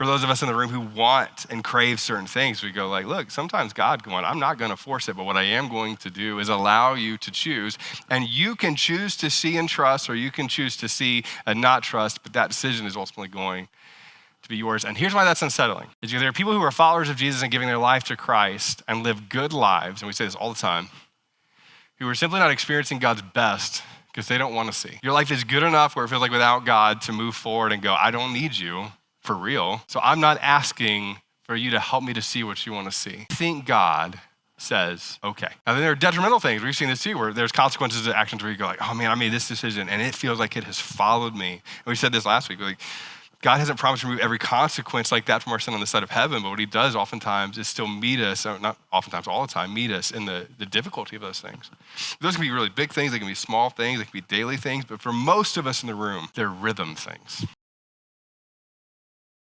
For those of us in the room who want and crave certain things, we go like, look, sometimes God going, I'm not gonna force it, but what I am going to do is allow you to choose. And you can choose to see and trust, or you can choose to see and not trust, but that decision is ultimately going to be yours. And here's why that's unsettling. Is there are people who are followers of Jesus and giving their life to Christ and live good lives, and we say this all the time, who are simply not experiencing God's best because they don't want to see. Your life is good enough where it feels like without God to move forward and go, I don't need you for real. So I'm not asking for you to help me to see what you want to see. I think God says, okay. Now then there are detrimental things. We've seen this too, where there's consequences to actions where you go like, oh man, I made this decision and it feels like it has followed me. And we said this last week, like, God hasn't promised to remove every consequence like that from our sin on the side of heaven, but what he does oftentimes is still meet us, or not oftentimes, all the time, meet us in the difficulty of those things. Those can be really big things, they can be small things, they can be daily things, but for most of us in the room, they're rhythm things.